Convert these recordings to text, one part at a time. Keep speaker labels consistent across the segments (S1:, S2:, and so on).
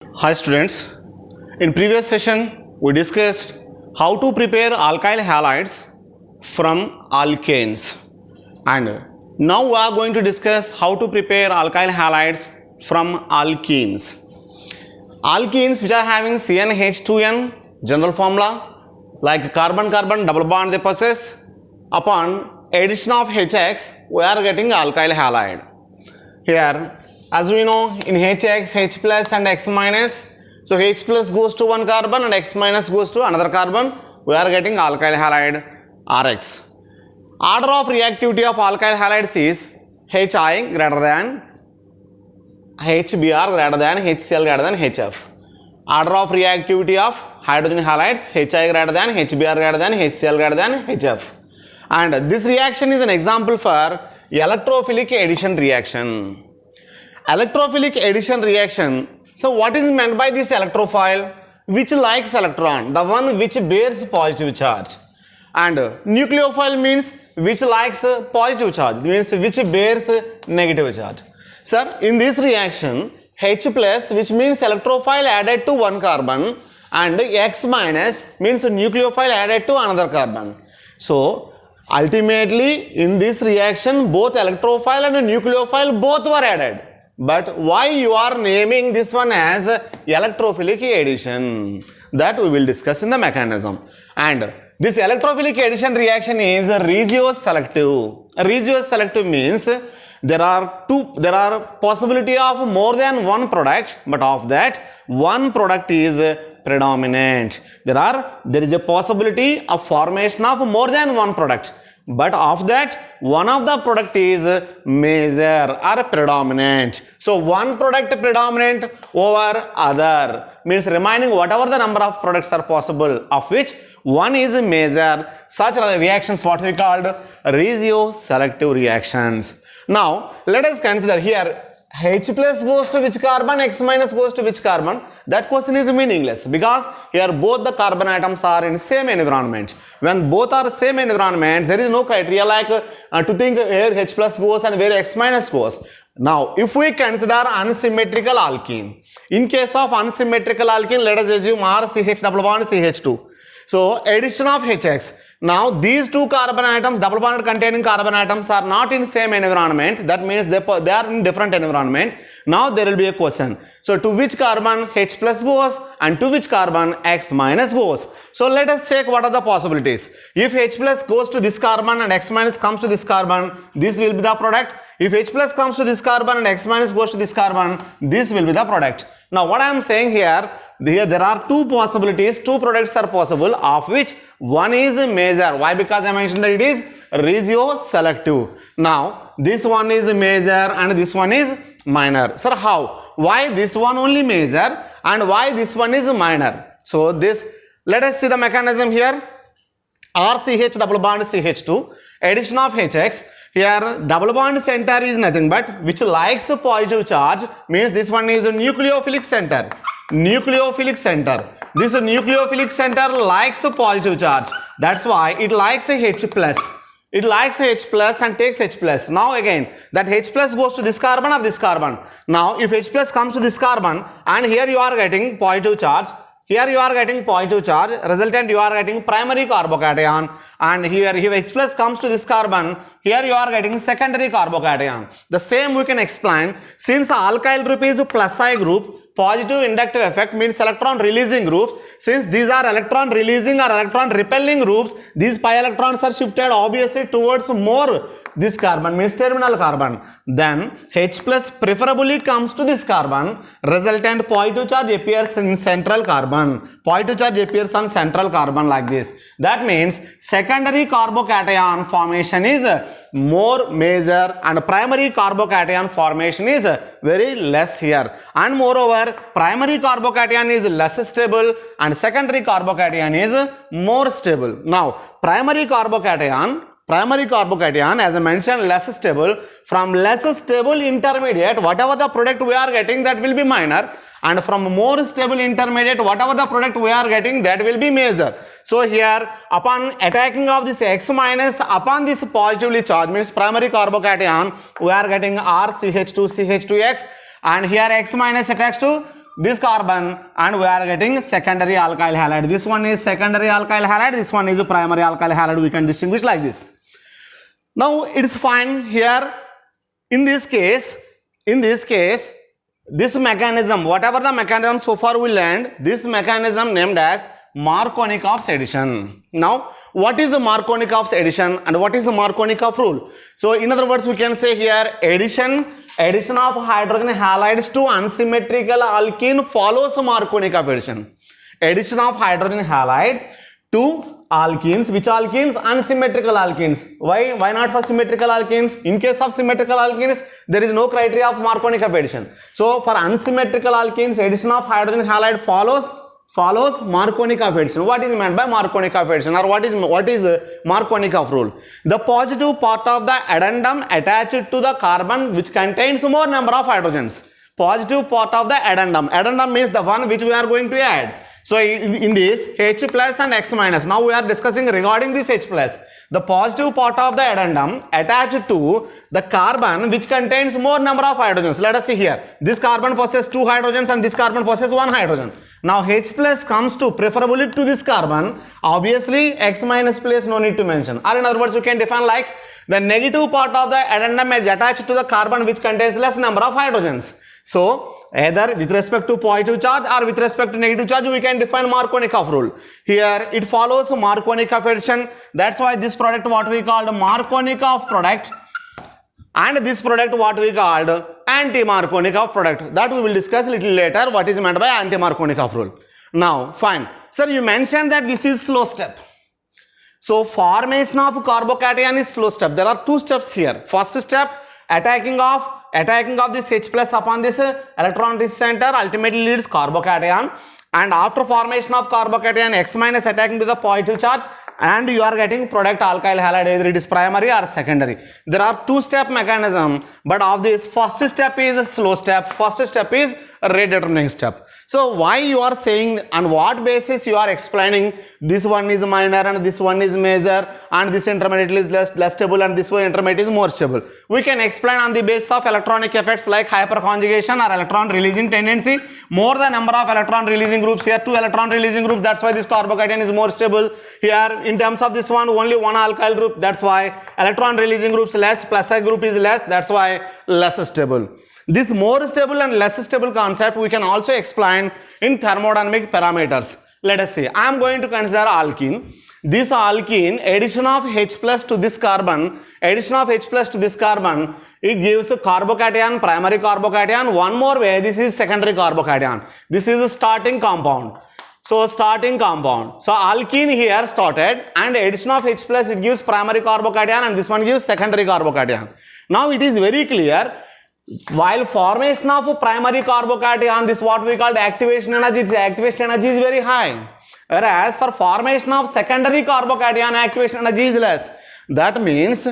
S1: Hi students, in previous session we discussed how to prepare alkyl halides from alkanes, and now we are going to discuss how to prepare alkyl halides from alkenes. Alkenes which are having CnH2n general formula, like carbon-carbon double bond they possess. Upon addition of HX we are getting alkyl halide. Here, as we know, in HX, H plus and X minus, so H plus goes to one carbon and X minus goes to another carbon, we are getting alkyl halide Rx. Order of reactivity of alkyl halides is Hi greater than HBr greater than HCl greater than HF. Order of reactivity of hydrogen halides Hi greater than HBr greater than HCl greater than HF. And this reaction is an example for electrophilic addition reaction. Electrophilic addition reaction. So what is meant by this electrophile? Which likes electron, the one which bears positive charge. And nucleophile means which likes positive charge, means which bears negative charge. Sir, in this reaction, H plus, which means electrophile added to one carbon, and X minus means nucleophile added to another carbon. So ultimately in this reaction both electrophile and nucleophile both were added. But why you are naming this one as electrophilic addition? That we will discuss in the mechanism. And this electrophilic addition reaction is regioselective. Regioselective means there are possibility of more than one product, but of that one product is predominant. There is a possibility of formation of more than one product, but of that one of the product is major or predominant. So one product predominant over other means remaining whatever the number of products are possible, of which one is major. Such reactions what we called regioselective reactions. Now let us consider here H plus goes to which carbon, X minus goes to which carbon. That question is meaningless because here both the carbon atoms are in same environment. When both are same environment, there is no criteria like to think where H plus goes and where X minus goes. Now if we consider unsymmetrical alkene, in case of unsymmetrical alkene, let us assume RCH double bond CH2. So addition of HX. Now these two carbon atoms, double bond containing carbon atoms, are not in same environment. That means they are in different environment. Now there will be a question. So to which carbon H plus goes and to which carbon X minus goes. So let us check what are the possibilities. If H plus goes to this carbon and X minus comes to this carbon, this will be the product. If H plus comes to this carbon and X minus goes to this carbon, this will be the product. Now what I am saying here there are two possibilities, two products are possible, of which one is major. Why? Because I mentioned that it is regioselective. Now this one is major and this one is minor. Sir, how? Why this one only major and why this one is minor? So this, let us see the mechanism here. RCH double bond CH2, addition of HX. Here double bond center is nothing but which likes a positive charge, means this one is a nucleophilic center. Nucleophilic center. This nucleophilic center likes a positive charge. That's why it likes a H plus. It likes H plus and takes H plus. Now again that H plus goes to this carbon or this carbon. Now if H plus comes to this carbon and here you are getting positive charge, here you are getting positive charge, resultant you are getting primary carbocation, and here if H plus comes to this carbon, here you are getting secondary carbocation. The same we can explain, since alkyl group is plus I group, positive inductive effect means electron releasing groups. Since these are electron releasing or electron repelling groups, these pi electrons are shifted obviously towards more this carbon, means terminal carbon. Then H plus preferably comes to this carbon, resultant positive charge appears in central carbon. Positive charge appears on central carbon like this. That means secondary carbocation formation is more major and primary carbocation formation is very less here. And moreover, primary carbocation is less stable and secondary carbocation is more stable. Now primary carbocation as I mentioned less stable. From less stable intermediate, whatever the product we are getting, that will be minor, and from more stable intermediate, whatever the product we are getting, that will be major. So here upon attacking of this X minus upon this positively charged, means primary carbocation, we are getting RCH2CH2X, and here X minus attacks to this carbon and we are getting secondary alkyl halide. This one is secondary alkyl halide, this one is primary alkyl halide. We can distinguish like this. Now it is fine here. In this case, this mechanism, whatever the mechanism so far we learned, this mechanism named as Markovnikov's addition. Now, what is the Markovnikov's addition and what is the Markovnikov rule? So, in other words, we can say here addition of hydrogen halides to unsymmetrical alkene follows Markovnikov addition. Addition of hydrogen halides to alkenes. Which alkenes? Unsymmetrical alkenes. Why not for symmetrical alkenes? In case of symmetrical alkenes, there is no criteria of Markovnikov addition. So, for unsymmetrical alkenes, addition of hydrogen halide follows Markovnikov addition. What is meant by Markovnikov addition, or what is Markovnikov rule? The positive part of the addendum attached to the carbon which contains more number of hydrogens. Positive part of the addendum. Addendum means the one which we are going to add. So in this H plus and X minus, now we are discussing regarding this H plus. The positive part of the addendum attached to the carbon which contains more number of hydrogens. Let us see here. This carbon possesses 2 hydrogens and this carbon possesses 1 hydrogen. Now H plus comes to preferably to this carbon. Obviously X minus place no need to mention. Or in other words, you can define like the negative part of the addendum is attached to the carbon which contains less number of hydrogens. So either with respect to positive charge or with respect to negative charge, we can define Markovnikov rule. Here it follows Markovnikov addition. That's why this product what we called Markovnikov product, and this product what we called anti-Markovnikov product. That we will discuss a little later what is meant by anti-Markovnikov rule. Now fine. Sir, you mentioned that this is slow step. So formation of carbocation is slow step. There are 2 steps here. First step, attacking of this H plus upon this electron rich center ultimately leads carbocation, and after formation of carbocation X minus attacking to the positive charge and you are getting product alkyl halide, either it is primary or secondary. There are 2-step mechanism, but of this first step is a slow step, first step is a rate determining step. So why you are saying, on what basis you are explaining this one is minor and this one is major and this intermediate is less stable and this one intermediate is more stable? We can explain on the basis of electronic effects like hyperconjugation or electron releasing tendency. More the number of electron releasing groups, here 2 electron releasing groups, that's why this carbocation is more stable. Here in terms of this one only 1 alkyl group, that's why electron releasing groups less, plus a group is less, that's why less stable. This more stable and less stable concept we can also explain in thermodynamic parameters. Let us see. I am going to consider alkene. This alkene, addition of H plus to this carbon, it gives a carbocation, primary carbocation. One more way, this is secondary carbocation. This is a starting compound. So starting compound. So alkene here started, and addition of H plus it gives primary carbocation and this one gives secondary carbocation. Now it is very clear. While formation of primary carbocation, this what we call the activation energy, its activation energy is very high. Whereas for formation of secondary carbocation, activation energy is less. That means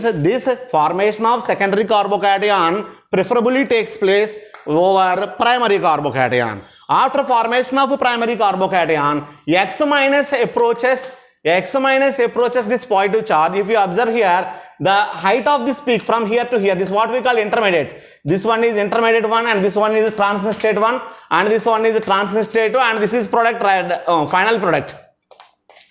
S1: this formation of secondary carbocation preferably takes place over primary carbocation. After formation of primary carbocation, X minus approaches this positive charge. If you observe here, the height of this peak from here to here, this is what we call intermediate. This one is intermediate one, and this one is transition state 1, and this one is transition state 2, and this is product final product.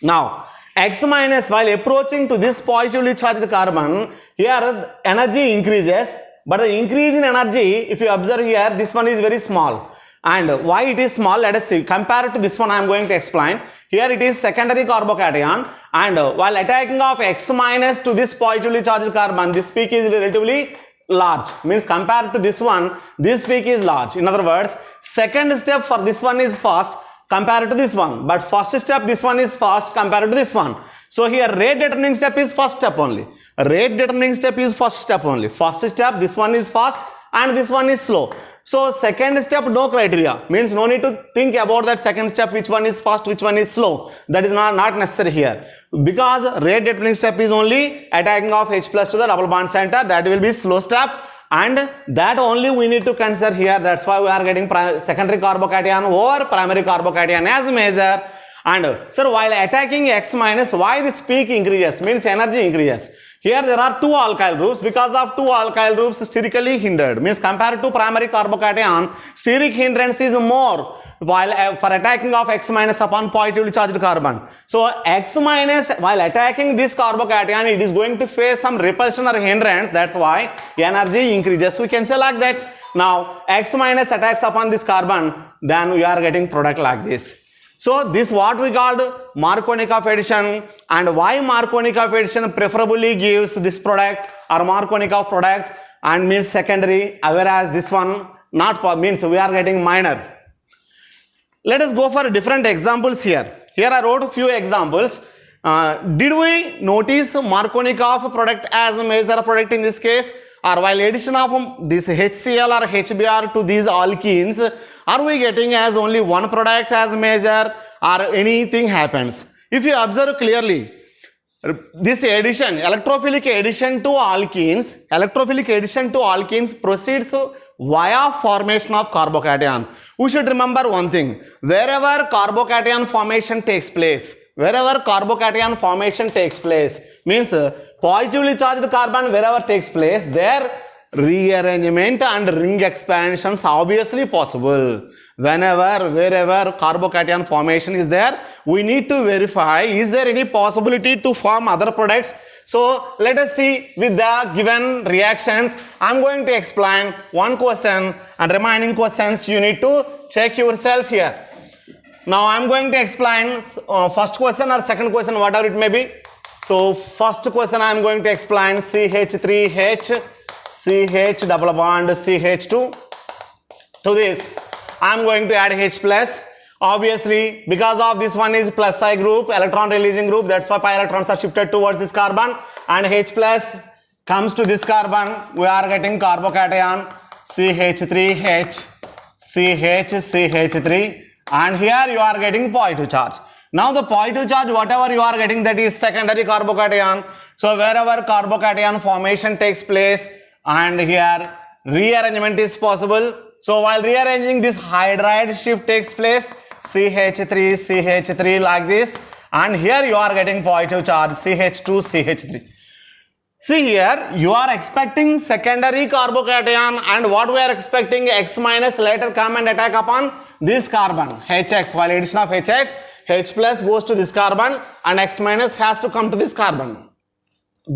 S1: Now X minus, while approaching to this positively charged carbon, here energy increases, but the increase in energy, if you observe here, this one is very small. And why it is small, let us see. Compared to this one, I am going to explain. Here it is secondary carbocation, and while attacking of X minus to this positively charged carbon, this peak is relatively large. Means compared to this one, this peak is large. In other words, second step for this one is fast compared to this one, but first step this one is fast compared to this one. So here rate determining step is first step only. Rate determining step is first step only. First step, this one is fast and this one is slow. So second step, no criteria, means no need to think about that second step, which one is fast, which one is slow. That is not necessary here, because rate determining step is only attacking of H plus to the double bond center. That will be slow step, and that only we need to consider here. That's why we are getting secondary carbocation over primary carbocation as major. And sir, while attacking X minus, why this peak increases, means energy increases. Here there are two alkyl groups. Because of two alkyl groups sterically hindered, means compared to primary carbocation, steric hindrance is more while for attacking of X minus upon positively charged carbon. So X minus while attacking this carbocation, it is going to face some repulsion or hindrance. That's why energy increases. We can say like that. Now X minus attacks upon this carbon, then we are getting product like this. So this what we called Markovnikov addition, and why Markovnikov addition preferably gives this product or Markovnikov product and means secondary, whereas this one not means we are getting minor. Let us go for different examples here. Here I wrote a few examples. Did we notice Markovnikov product as a major product in this case, or while addition of this HCl or HBr to these alkenes, are we getting as only one product as major or anything happens? If you observe clearly, this addition, electrophilic addition to alkenes proceeds via formation of carbocation. We should remember one thing, wherever carbocation formation takes place, means positively charged carbon wherever takes place, there rearrangement and ring expansions obviously possible. Wherever carbocation formation is there, we need to verify is there any possibility to form other products. So let us see with the given reactions. I am going to explain one question and remaining questions you need to check yourself here. Now I am going to explain first question or second question, whatever it may be. So first question I am going to explain CH3H CH double bond CH2. To this I am going to add H plus. Obviously because of this one is plus I group, electron releasing group, that's why pi electrons are shifted towards this carbon, and H plus comes to this carbon, we are getting carbocation CH3H CH3, and here you are getting positive charge. Now the positive charge whatever you are getting, that is secondary carbocation. So wherever carbocation formation takes place and here rearrangement is possible. So while rearranging, this hydride shift takes place, CH3 like this, and here you are getting positive charge CH2 CH3. See here you are expecting secondary carbocation, and what we are expecting, X minus later come and attack upon this carbon HX. While addition of HX, H plus goes to this carbon and X minus has to come to this carbon.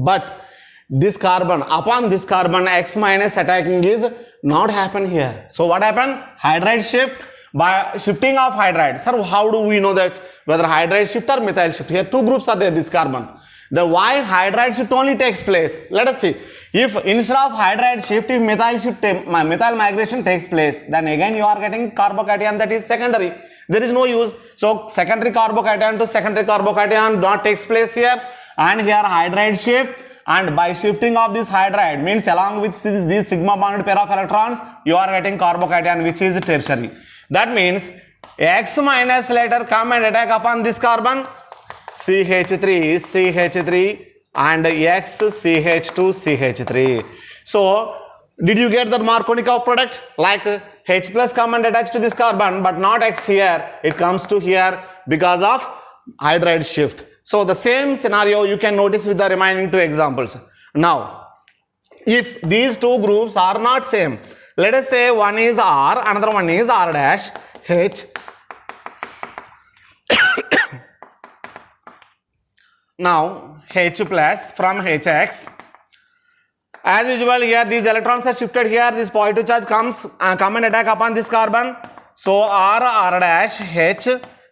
S1: But this carbon, upon this carbon X minus attacking is not happen here. So what happened? Hydride shift. By shifting of hydride. Sir, how do we know that whether hydride shift or methyl shift? Here two groups are there, this carbon. The why hydride shift only takes place? Let us see. If instead of hydride shift, if methyl migration takes place, then again you are getting carbocation, that is secondary. There is no use. So secondary carbocation to secondary carbocation not takes place here, and here hydride shift. And by shifting of this hydride means along with this sigma bonded pair of electrons, you are getting carbocation which is tertiary. That means X minus later come and attack upon this carbon CH3 and X CH2 CH3. So did you get the Markovnikov product? Like H plus come and attach to this carbon, but not X here, it comes to here because of hydride shift. So the same scenario you can notice with the remaining two examples. Now if these two groups are not same, let us say one is R, another one is R dash H. Now H plus from HX. As usual here these electrons are shifted here, this positive charge comes come and attack upon this carbon. So R dash H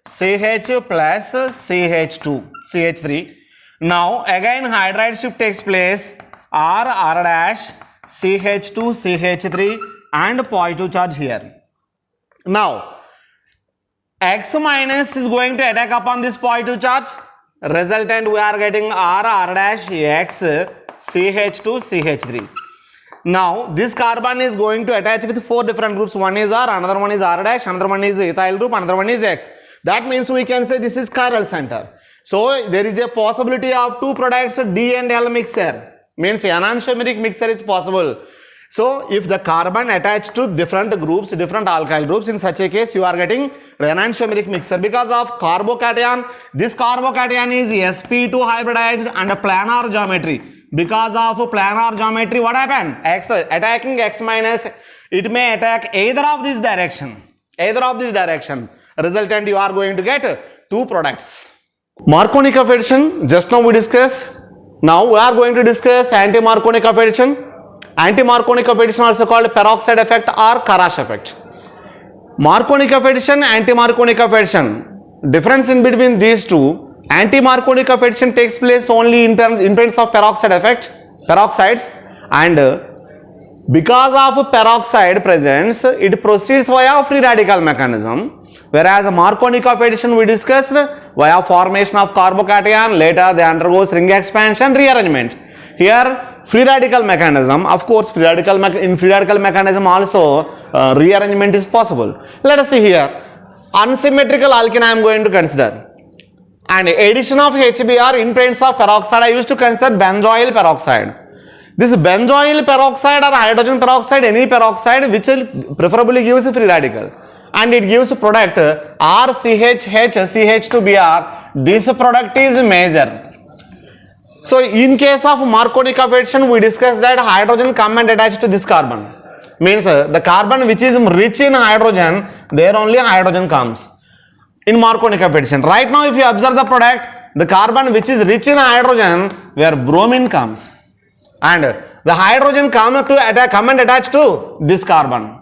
S1: CH plus CH2 CH3. Now again hydride shift takes place, R dash CH2 CH3 and positive charge here. Now X minus is going to attack upon this positive charge, resultant we are getting R dash X CH2 CH3. Now this carbon is going to attach with four different groups, one is R, another one is R dash, another one is ethyl group, another one is X. That means we can say this is chiral center. So there is a possibility of two products D and L mixture, means enantiomeric mixture is possible. So if the carbon attached to different groups, different alkyl groups, in such a case you are getting enantiomeric mixture. Because of carbocation, this carbocation is sp2 hybridized and a planar geometry. Because of planar geometry, what happened? X attacking x minus, it may attack either of this direction. Either of this direction. Resultant, you are going to get two products. Marconi coefficient, just now we discussed. Now we are going to discuss anti-Marconi coefficient. Anti-Marconi coefficient also called peroxide effect or Karash effect. Marconi coefficient, anti-Marconi coefficient. Difference in between these two. Anti-Marconi coefficient takes place only in terms of peroxide effect, peroxides, and because of peroxide presence, it proceeds via free radical mechanism. Whereas Marconi coefficient we discussed via formation of carbocation, later they undergoes ring expansion, rearrangement. Here free radical mechanism, of course in free radical mechanism also rearrangement is possible. Let us see here, unsymmetrical alkene I am going to consider. And addition of HBr in presence of peroxide, I used to consider benzoyl peroxide. This benzoyl peroxide or hydrogen peroxide, any peroxide which will preferably gives a free radical. And it gives a product RCHH-CH2Br. This product is major. So in case of Marconi coefficient, we discussed that hydrogen come and attach to this carbon. Means the carbon which is rich in hydrogen, there only hydrogen comes. In Marconi coefficient. Right now if you observe the product, the carbon which is rich in hydrogen, where bromine comes. And the hydrogen come and attach to this carbon.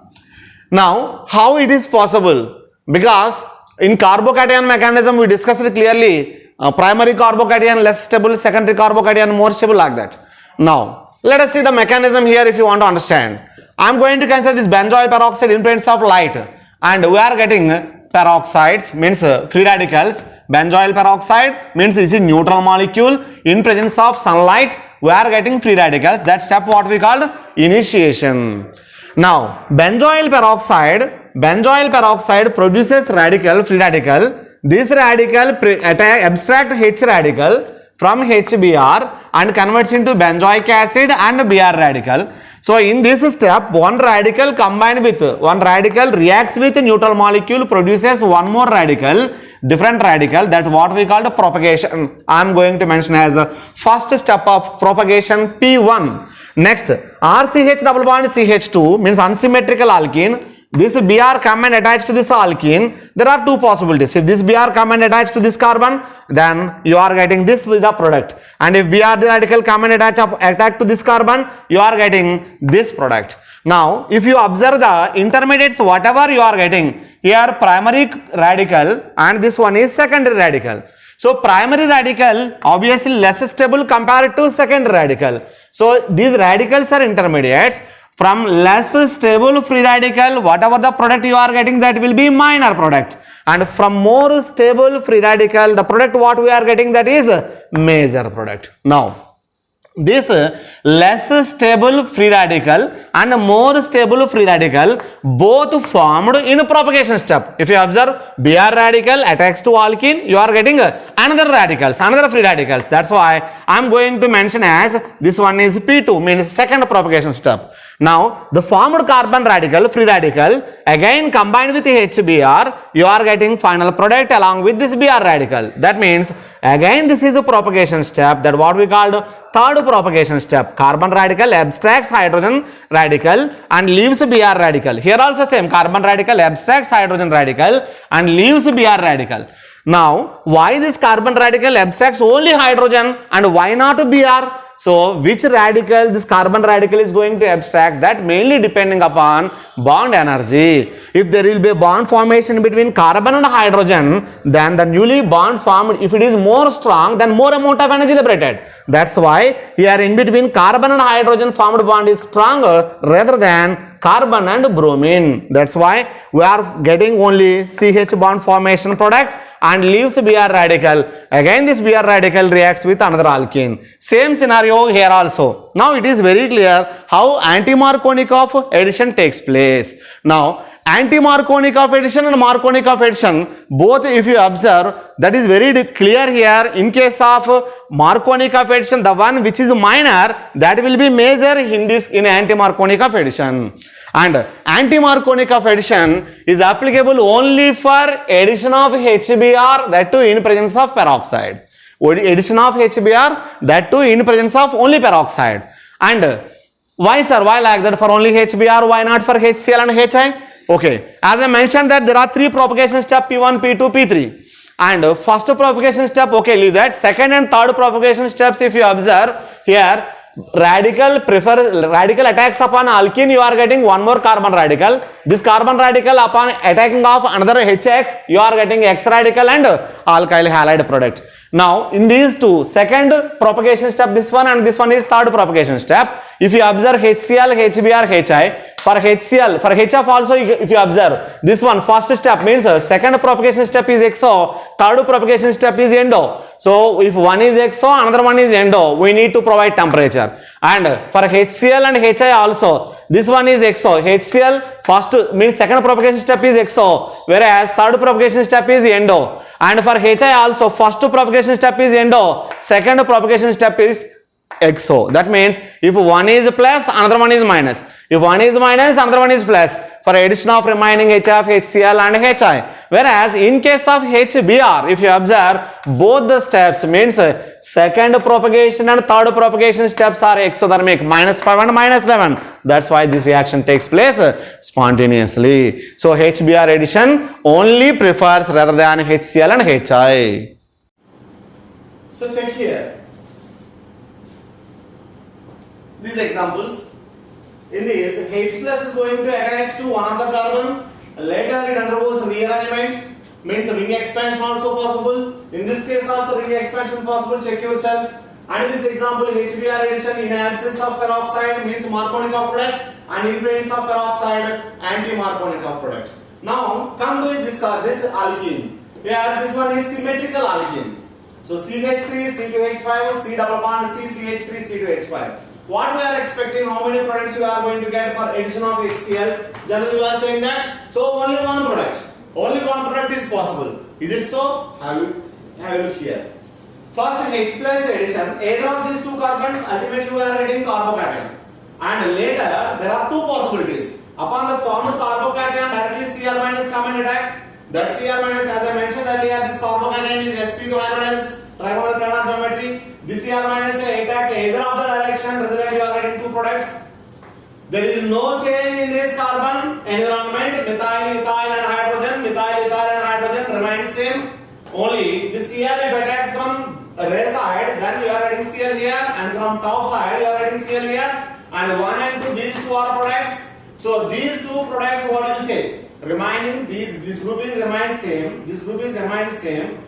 S1: Now how it is possible? Because in carbocation mechanism we discussed it clearly, primary carbocation less stable, secondary carbocation more stable, like that. Now let us see the mechanism here if you want to understand. I am going to consider this benzoyl peroxide in presence of light, and we are getting peroxides, means free radicals. Benzoyl peroxide means it is a neutral molecule. In presence of sunlight, we are getting free radicals. That step what we called initiation. Now benzoyl peroxide produces radical, free radical. This radical abstract H radical from HBr and converts into benzoic acid and Br radical. So in this step, one radical reacts with a neutral molecule, produces one more radical, different radical. That's what we call the propagation. I am going to mention as a first step of propagation P1. Next, RCH double bond CH2 means unsymmetrical alkene. This Br come and attach to this alkene. There are two possibilities. If this Br come and attach to this carbon, then you are getting this with the product. And if Br radical come and attach to this carbon, you are getting this product. Now, if you observe the intermediates, whatever you are getting, here primary radical and this one is secondary radical. So, primary radical obviously less stable compared to secondary radical. So, these radicals are intermediates. From less stable free radical, whatever the product you are getting, that will be minor product. And from more stable free radical, the product what we are getting, that is major product. Now, this less stable free radical and more stable free radical both formed in propagation step. If you observe Br radical attacks to alkene, you are getting another radicals, another free radicals. That's why I am going to mention as this one is P2, means second propagation step. Now, the formed carbon radical, free radical, again combined with HBr, you are getting final product along with this Br radical. That means, again this is a propagation step, that what we called third propagation step. Carbon radical abstracts hydrogen radical and leaves Br radical. Here also same, carbon radical abstracts hydrogen radical and leaves Br radical. Now, why this carbon radical abstracts only hydrogen and why not Br? So, which radical this carbon radical is going to abstract, that mainly depending upon bond energy. If there will be a bond formation between carbon and hydrogen, then the newly bond formed, if it is more strong, then more amount of energy liberated. That's why here in between carbon and hydrogen formed bond is stronger rather than carbon and bromine. That's why we are getting only CH bond formation product and leaves Br radical. Again this Br radical reacts with another alkene. Same scenario here also. Now it is very clear how anti-Marconi of addition takes place. Now anti-Marconi of addition and Marconi of addition, both if you observe, that is very clear here. In case of Marconi of addition, the one which is minor, that will be major in anti-Marconi of addition. And anti-Marconi of addition is applicable only for addition of HBr, that too in presence of peroxide. Addition of HBr, that too in presence of only peroxide. And why sir? Why like that for only HBr? Why not for HCl and HI? Okay, as I mentioned that there are three propagation steps P1, P2, P3. And first propagation step, okay, leave that. Second and third propagation steps, if you observe here, radical attacks upon alkene, you are getting one more carbon radical. This carbon radical upon attacking of another HX, you are getting X radical and alkyl halide product. Now in these two, second propagation step this one and this one is third propagation step. If you observe HCl, HBr, HI, for HCl, for HF also if you observe this one first step means second propagation step is exo, third propagation step is endo. So if one is exo, another one is endo, we need to provide temperature. And for HCl and HI also, this one is exo. HCl first means second propagation step is exo, whereas third propagation step is endo. And for HI also, first propagation step is endo, second propagation step is exo. That means if one is plus, another one is minus. If one is minus, another one is plus for addition of remaining HF, HCl and HI. Whereas in case of HBr, if you observe both the steps means second propagation and third propagation steps are exothermic, -5 and -11. That's why this reaction takes place spontaneously. So HBr addition only prefers rather than HCl and HI. So check here. These examples. In this, H plus is going to attach to one of the carbon. Later it undergoes rearrangement. Means the ring expansion also possible. In this case also ring expansion possible. Check yourself. And in this example, HBr addition in absence of peroxide means Markovnikov product, and in presence of peroxide, anti-Markovnikov product. Now come to this alkene. Here this one is symmetrical alkene. So CH3, C2H5, C double bond C, CH3, C2H5. What we are expecting, how many products you are going to get for addition of HCl? Generally we are saying that, so only one product. Only one product is possible. Is it so? Have a look here. First H plus addition, either of these two carbons, ultimately we are getting carbocation. And later there are two possibilities. Upon the formed carbocation, directly Cl minus come and attack. That Cl minus, as I mentioned earlier, this carbocation is sp2 hybridized trigonal planar geometry. This Cl minus attack either of the direction, resultant you are getting two products. There is no change in this carbon environment. Methyl, ethyl and hydrogen. Methyl, ethyl and hydrogen remain same. Only the Cl if attacks from rear side, then you are getting Cl here, and from top side you are getting Cl here, and 1 and 2 these two are products. So these two products, what do you say? Remaining this group is remain same. This group is remain same.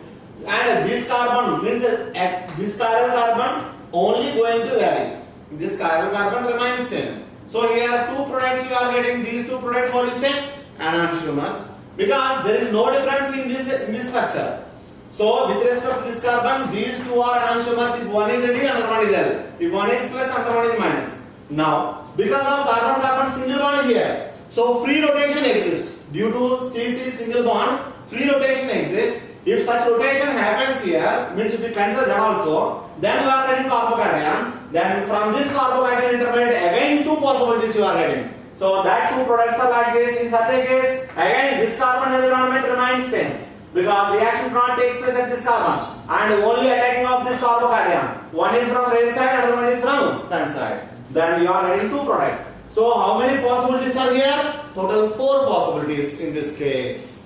S1: And this carbon means this chiral carbon only going to vary. This chiral carbon remains same. So here two products you are getting. These two products, what you say? Enantiomers, because there is no difference in this structure. So with respect to this carbon, these two are enantiomers. If one is D, another one is L. If one is plus, another one is minus. Now because of carbon-carbon single bond here, so free rotation exists due to CC single bond. Free rotation exists. If such rotation happens here, means if you consider that also, then you are getting carbocation. Then from this carbocation intermediate, again two possibilities you are getting. So that two products are like this. In such a case, again this carbon environment remains same, because reaction cannot take place at this carbon, and only attacking of this carbocation. One is from rear side, another one is from front side. Then you are getting two products. So how many possibilities are here? Total 4 possibilities in this case.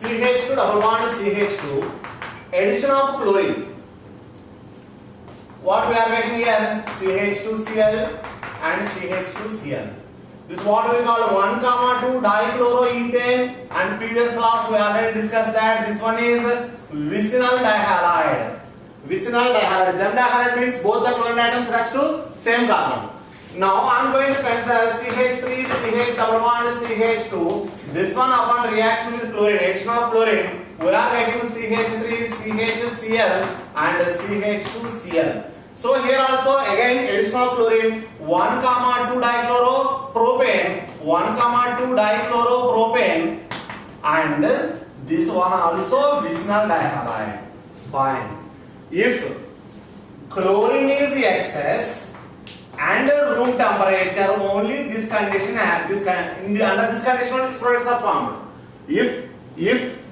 S1: CH2 double bond CH2, addition of chlorine. What we are getting here? CH2Cl and CH2Cl. This is what we call 1,2 dichloroethane, and previous class we already discussed that this one is vicinal dihalide. Vicinal dihalide. Gem dihalide means both the chlorine atoms attached to same carbon. Now I am going to consider CH3, CH double bond CH2. This one upon reaction with chlorine, addition of chlorine, we are getting CH3, CHCl and CH2Cl. So here also again addition of chlorine, 1,2 dichloropropane 1, 2 dichloropropane, and this one also vicinal dihalide. Fine. If chlorine is excess and room temperature, only this condition under this condition these products are formed. If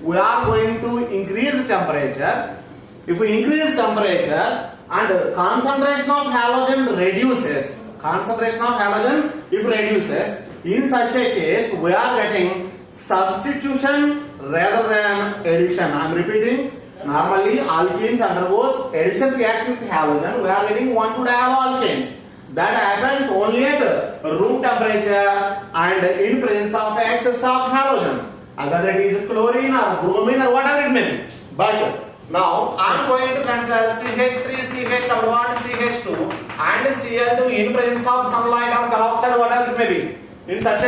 S1: we are going to increase temperature, if we increase temperature and concentration of halogen reduces, if reduces, in such a case we are getting substitution rather than addition. I am repeating. Normally alkenes undergoes addition reaction with halogen. We are getting 1,2-dihaloalkanes. That happens only at room temperature and in presence of excess of halogen. Whether it is chlorine or bromine or whatever it may be. But now I am going to consider CH3, CH double bond, CH2 and Cl2 in presence of sunlight or peroxide, whatever it may be. In such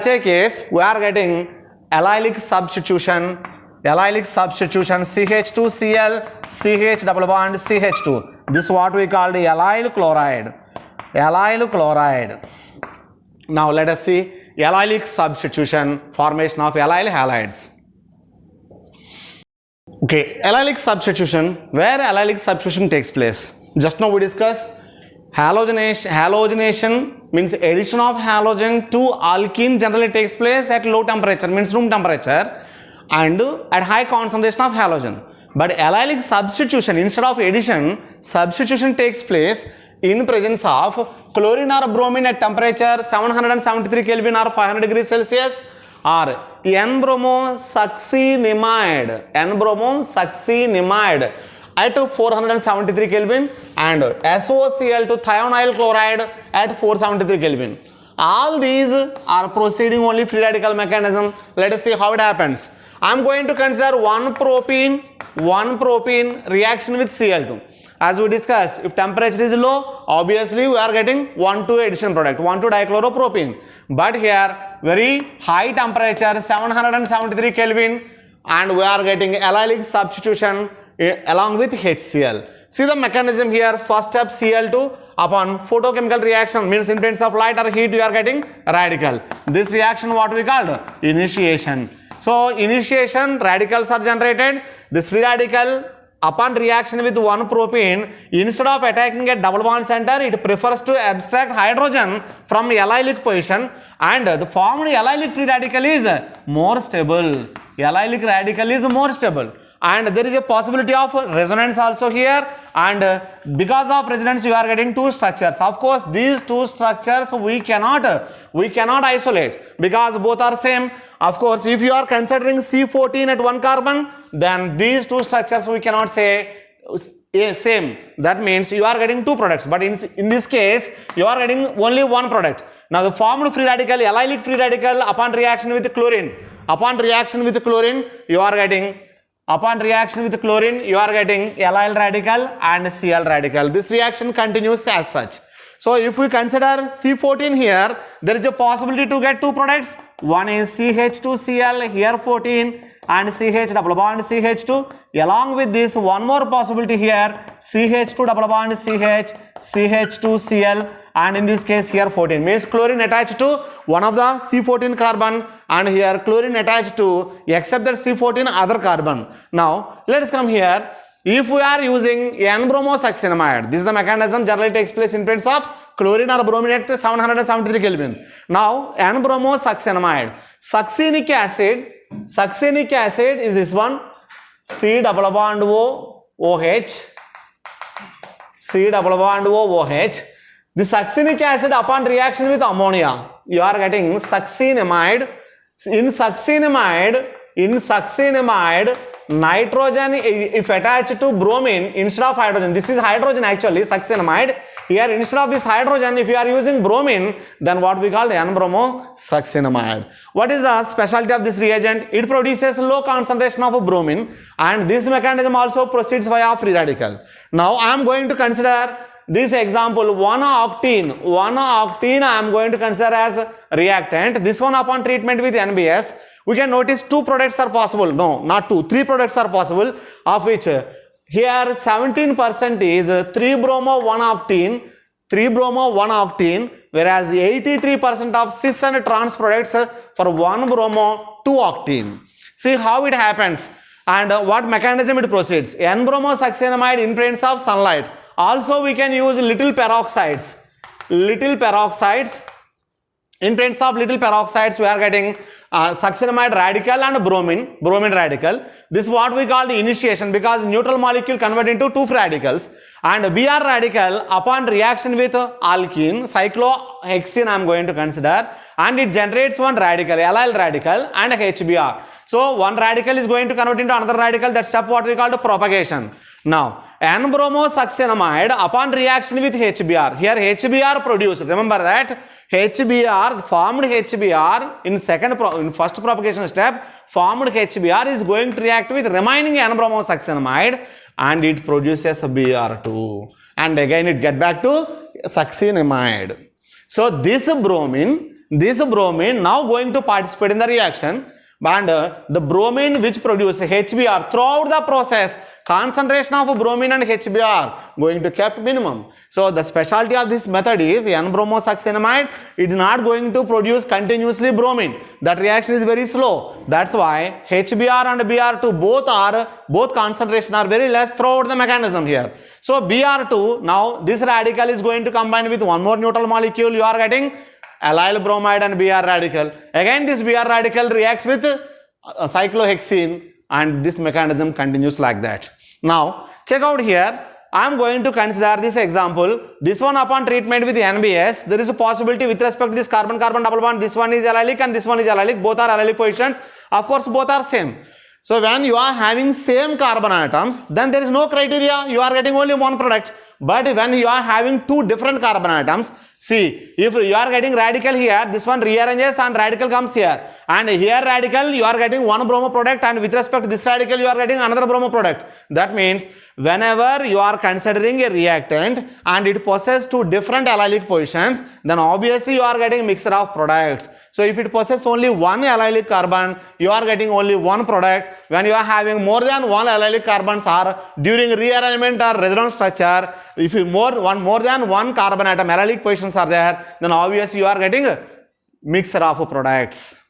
S1: a case, we are getting allylic substitution, CH2Cl, CH double bond, CH2. This is what we call the allyl chloride. Now let us see allylic substitution, formation of allyl halides. Okay, allylic substitution, where allylic substitution takes place. Just now we discussed halogenation means addition of halogen to alkene generally takes place at low temperature, means room temperature, and at high concentration of halogen. But allylic substitution, instead of addition, substitution takes place in presence of chlorine or bromine at temperature 773 Kelvin or 500 degrees Celsius, or N-bromosuccinimide at 473 Kelvin, and SOCl2 thionyl chloride at 473 Kelvin. All these are proceeding only free radical mechanism. Let us see how it happens. I am going to consider one propene reaction with Cl2. As we discussed, if temperature is low, obviously we are getting 1,2 addition product, 1,2-dichloropropene. But here, very high temperature, 773 Kelvin, and we are getting allylic substitution along with HCl. See the mechanism here. First step, Cl2 upon photochemical reaction, means in presence of light or heat, you are getting radical. This reaction what we called initiation. So initiation, radicals are generated. This free radical upon reaction with one propene, instead of attacking a double bond center, it prefers to abstract hydrogen from allylic position, and the formed allylic free radical is more stable. And there is a possibility of resonance also here, and because of resonance you are getting two structures. Of course, these two structures we cannot isolate because both are same. Of course, if you are considering C14 at one carbon, then these two structures we cannot say same. That means you are getting two products, but in this case you are getting only one product. Now the formed free radical, allylic free radical, upon reaction with chlorine, you are getting allyl radical and Cl radical. This reaction continues as such. So if we consider C14 here, there is a possibility to get two products. One is CH2Cl, here 14, and CH double bond CH2. Along with this, one more possibility here, CH2 double bond CH, CH2Cl, and in this case here 14, means chlorine attached to one of the C14 carbon, and here chlorine attached to except that C14 other carbon. Now let us come here. If we are using N-bromosuccinimide, this is the mechanism generally takes place in presence of chlorine or bromine at 773 Kelvin. Now N-bromosuccinimide, succinic acid is this one, C double bond O OH, The succinic acid upon reaction with ammonia, you are getting succinimide. In succinimide, nitrogen if attached to bromine instead of hydrogen, this is hydrogen actually, succinimide. Here instead of this hydrogen, if you are using bromine, then what we call N-bromosuccinimide. What is the specialty of this reagent? It produces low concentration of bromine, and this mechanism also proceeds via free radical. Now I am going to consider this example, 1-octene I am going to consider as reactant. This one upon treatment with NBS, we can notice two products are possible. No, not two, three products are possible, of which here 17% is 3-bromo 1-octene, 3-bromo 1-octene, whereas 83% of cis and trans products for 1-bromo 2-octene. See how it happens and what mechanism it proceeds. N-bromosuccinamide in presence of sunlight. Also we can use little peroxides. In presence of little peroxides, we are getting succinamide radical and bromine radical. This is what we call the initiation, because neutral molecule convert into two free radicals. And Br radical upon reaction with alkene, cyclohexene I am going to consider, and it generates one radical, allyl radical and HBr. So one radical is going to convert into another radical. That step what we call the propagation. Now N-bromosuccinamide upon reaction with HBr, here HBr produced, remember that HBr, formed HBr in first propagation step, formed HBr is going to react with remaining N-bromosuccinamide and it produces Br2, and again it get back to succinamide. So this bromine now going to participate in the reaction, and the bromine which produces HBr throughout the process, concentration of bromine and HBr going to kept minimum. So the specialty of this method is N-bromosuccinamide, it is not going to produce continuously bromine. That reaction is very slow. That's why HBr and Br2 both concentration are very less throughout the mechanism here. So Br2, now this radical is going to combine with one more neutral molecule. You are getting allyl bromide and Br radical. Again this Br radical reacts with cyclohexene and this mechanism continues like that. Now check out here, I am going to consider this example. This one upon treatment with NBS, there is a possibility with respect to this carbon-carbon double bond, this one is allylic and this one is allylic, both are allylic positions, of course both are same. So when you are having same carbon atoms, then there is no criteria, you are getting only one product. But when you are having two different carbon atoms, see, if you are getting radical here, this one rearranges and radical comes here. And here radical, you are getting one bromo product, and with respect to this radical, you are getting another bromo product. That means whenever you are considering a reactant and it possesses two different allylic positions, then obviously you are getting mixture of products. So if it possesses only one allylic carbon, you are getting only one product. When you are having more than one allylic carbons or during rearrangement or resonance structure, if you more than one carbon atom allylic positions are there, then obviously you are getting a mixture of products.